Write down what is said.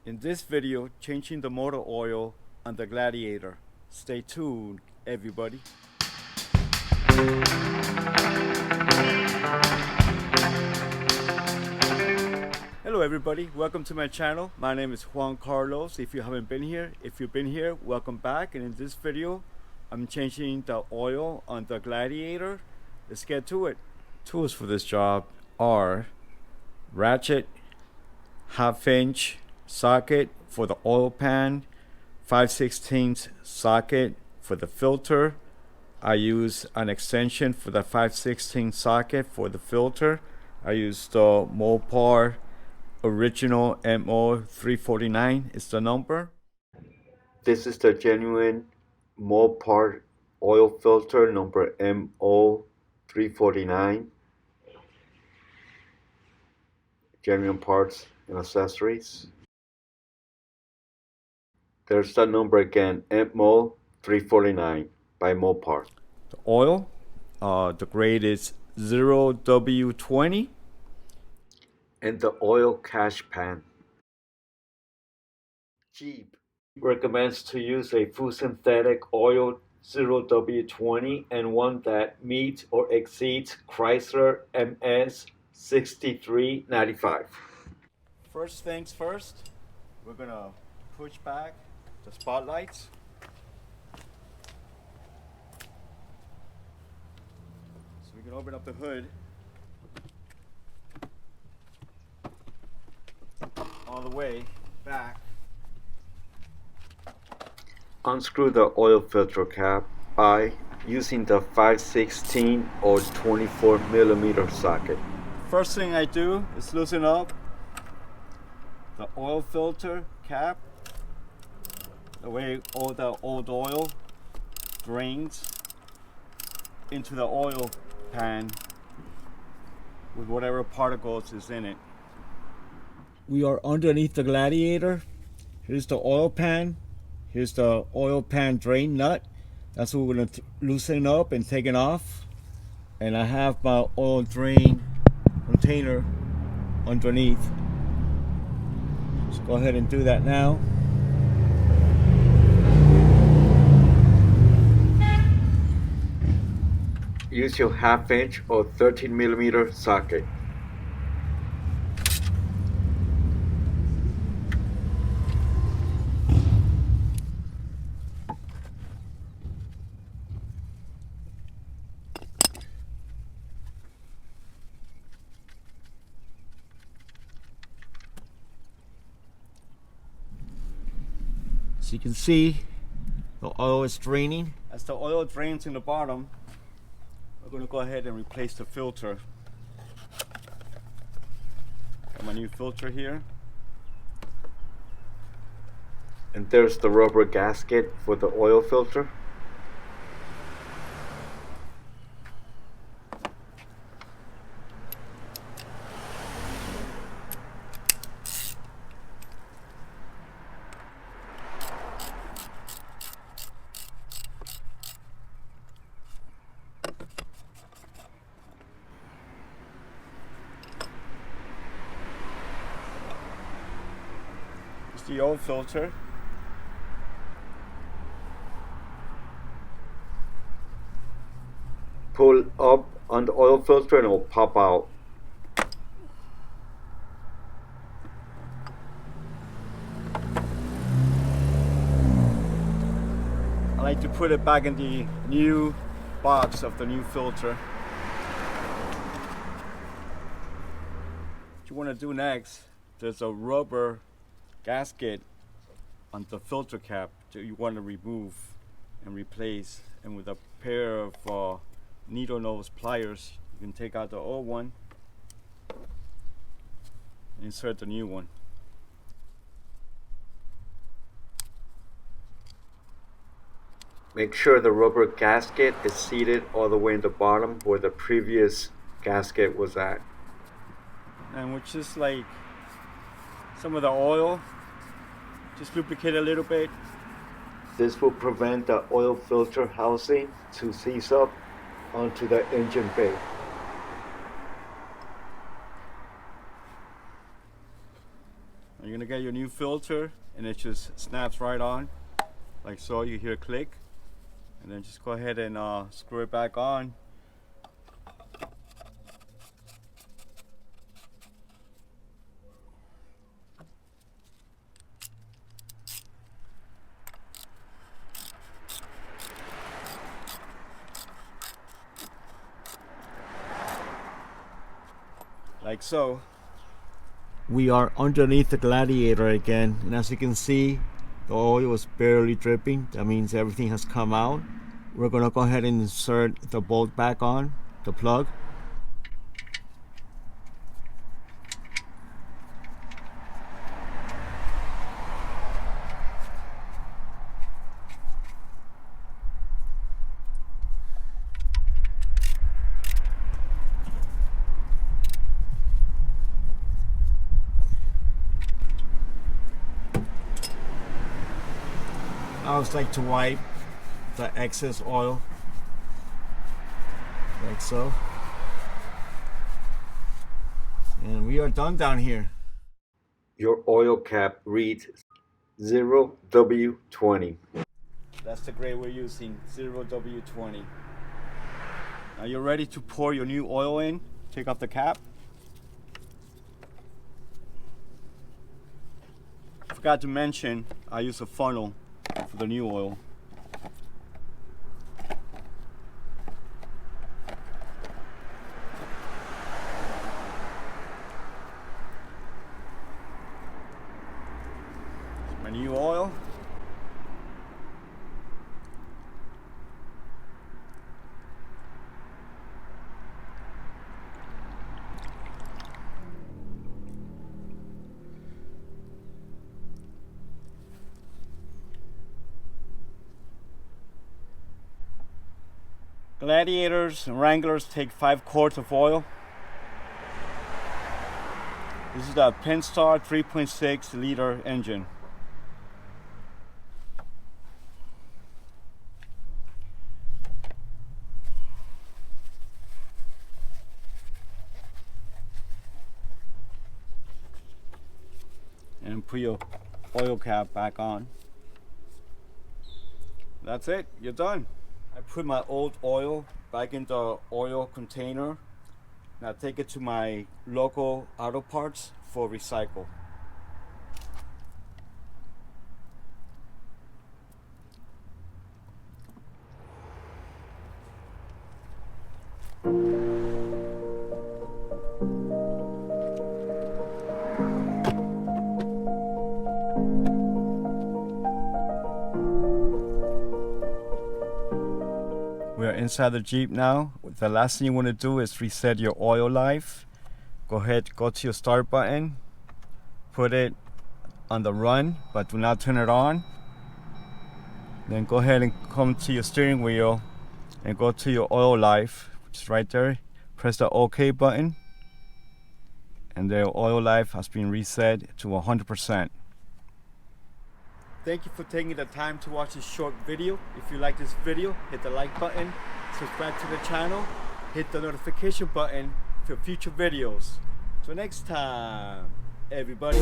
In this video, changing the motor oil on the Gladiator. Stay tuned, everybody. Hello everybody, welcome to my channel. My name is Juan Carlos. If you haven't been here, if you've been here, welcome back. And in this video, I'm changing the oil on the Gladiator. Let's get to it. Tools for this job are ratchet, 1/2 inch socket for the oil pan, 5/16 socket for the filter. I use an extension for the 5/16 socket for the filter. I use the Mopar original MO 349 is the number. This is the genuine Mopar oil filter number MO 349. Genuine parts and accessories. There's that number again, MO 349 by Mopar. The oil, the grade is 0W20. And the oil cash pan. Jeep recommends to use a full synthetic oil 0W20 and one that meets or exceeds Chrysler MS 6395. First things first, we're gonna push back the spotlights. So we can open up the hood all the way back. Unscrew the oil filter cap by using the 5/16 or 24mm socket. First thing I do is loosen up the oil filter cap. The way all the old oil drains into the oil pan with whatever particles is in it. We are underneath the Gladiator. Here's the oil pan. Here's the oil pan drain nut. That's what we're going to loosen up and take it off. And I have my oil drain container underneath. Let's go ahead and do that now. Use your 1/2 inch or 13mm socket. So you can see the oil is draining. As the oil drains in the bottom, we're going to go ahead and replace the filter. Got my new filter here. And there's the rubber gasket for the oil filter. The oil filter. Pull up on the oil filter and it will pop out. I like to put it back in the new box of the new filter. What you want to do next, there's a rubber gasket on the filter cap that you want to remove and replace, and with a pair of needle nose pliers you can take out the old one and insert the new one. Make sure the rubber gasket is seated all the way in the bottom where the previous gasket was at. And we're just like some of the oil, just lubricate a little bit. This will prevent the oil filter housing to seize up onto the engine bay. You're You're gonna get your new filter and it just snaps right on. Like so, you hear a click. And then just go ahead and screw it back on. Like so. We are underneath the Gladiator again, and as you can see, the oil was barely dripping. That means everything has come out. We're gonna go ahead and insert the bolt back on, the plug. I always like to wipe the excess oil, like so. And we are done down here. Your oil cap reads 0W20. That's the grade we're using, 0W20. Now you're ready to pour your new oil in. Take off the cap. Forgot to mention, I use a funnel for the new oil. My new oil. Gladiators and Wranglers take 5 quarts of oil. This is the Pentastar 3.6 liter engine. And put your oil cap back on. That's it, you're done. I put my old oil back in the oil container. Now take it to my local auto parts for recycle. We are inside the Jeep now. The last thing you want to do is reset your oil life. Go ahead, go to your start button, put it on the run, but do not turn it on. Then go ahead and come to your steering wheel and go to your oil life, which is right there. Press the OK button, and the oil life has been reset to 100%. Thank you for taking the time to watch this short video. If you like this video, hit the like button, subscribe to the channel, hit the notification button for future videos. Till next time, everybody.